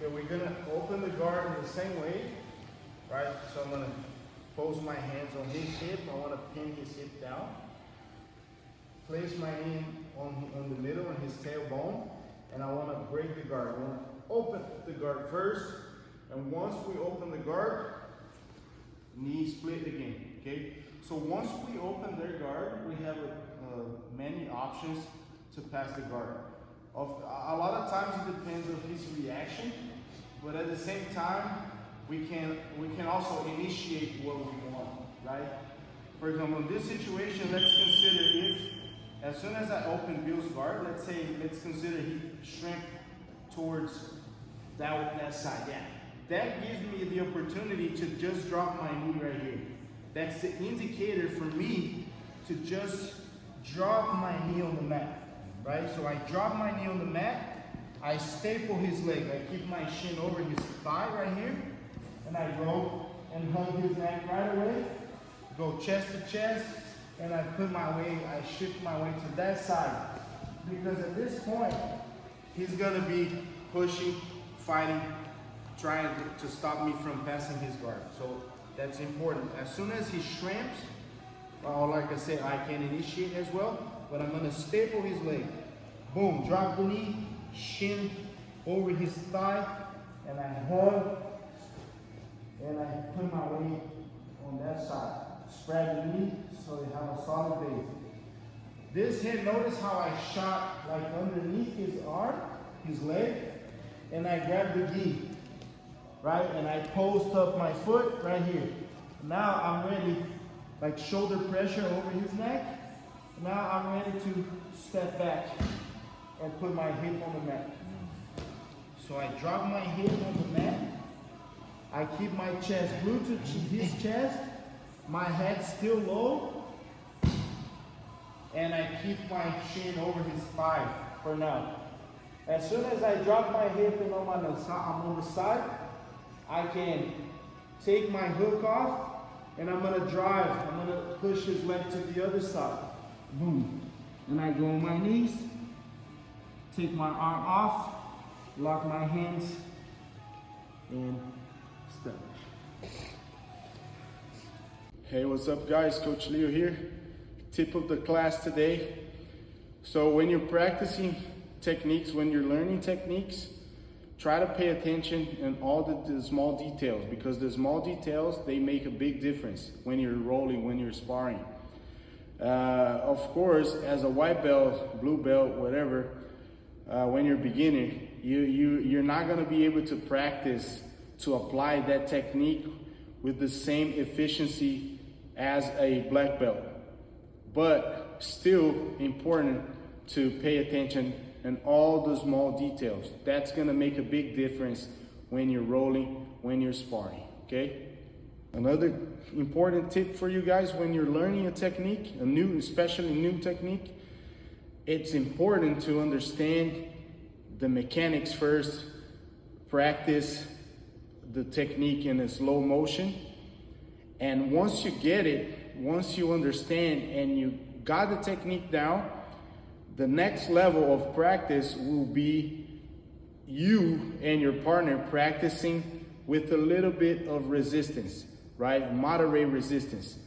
Okay, we're gonna open the guard in the same way, right? So I'm gonna pose my hands on his hip. I wanna pin his hip down. Place my hand on the middle, on his tailbone, and I wanna break the guard. I wanna open the guard first, and once we open the guard, knee split again, okay? So once we open their guard, we have many options to pass the guard. A lot of times it depends on his reaction, but at the same time, we can also initiate what we want, right? For example, in this situation, let's consider if, as soon as I open Bill's guard, let's consider he shrimp towards that side, yeah. That gives me the opportunity to just drop my knee right here. That's the indicator for me to just drop my knee on the mat, right? So I drop my knee on the mat, I staple his leg. I keep my shin over his thigh right here, and I go and hug his neck right away, go chest to chest, and I shift my weight to that side. Because at this point, he's gonna be pushing, fighting, trying to stop me from passing his guard. So that's important. As soon as he shrimps, well, like I said, I can initiate as well, but I'm gonna staple his leg. Boom, drop the knee, shin over his thigh, and I hug, and I put my weight on that side. Spread the knee so you have a solid base. This hit, notice how I shot like underneath his arm, his leg, and I grab the gi, right? And I post up my foot right here. Now I'm ready, like shoulder pressure over his neck. Now I'm ready to step back and put my hip on the mat. So I drop my hip on the mat. I keep my chest glued to his chest. My head still low. And I keep my chin over his thigh for now. As soon as I drop my hip and I'm on the side, I can take my hook off and I'm gonna drive. I'm gonna push his leg to the other side. Boom. And I go on my knees, take my arm off, lock my hands, and step. Hey, what's up guys? Coach Leo here. Tip of the class today. So when you're practicing techniques, when you're learning techniques, try to pay attention in all the small details, because the small details, they make a big difference when you're rolling, when you're sparring. Of course, as a white belt, blue belt, whatever, when you're a beginner, you're not gonna be able to practice to apply that technique with the same efficiency as a black belt. But still important to pay attention in all the small details. That's gonna make a big difference when you're rolling, when you're sparring, okay? Another important tip for you guys when you're learning a technique, especially new technique, it's important to understand the mechanics first, practice the technique in a slow motion, and once you get it, once you understand and you got the technique down, the next level of practice will be you and your partner practicing with a little bit of resistance, right? Moderate resistance.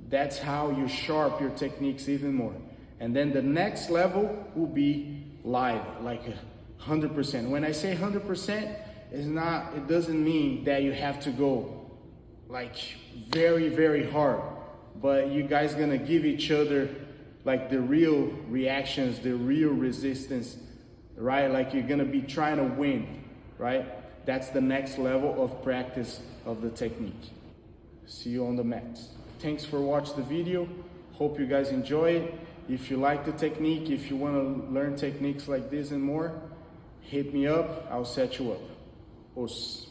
That's how you sharpen your techniques even more. And then the next level will be live, like 100%. When I say 100%, it doesn't mean that you have to go like very, very hard, but you guys gonna give each other like the real reactions, the real resistance, right? Like you're gonna be trying to win, right? That's the next level of practice of the technique. See you on the mat. Thanks for watching the video. Hope you guys enjoy it. If you like the technique, if you wanna learn techniques like this and more, hit me up, I'll set you up. Os.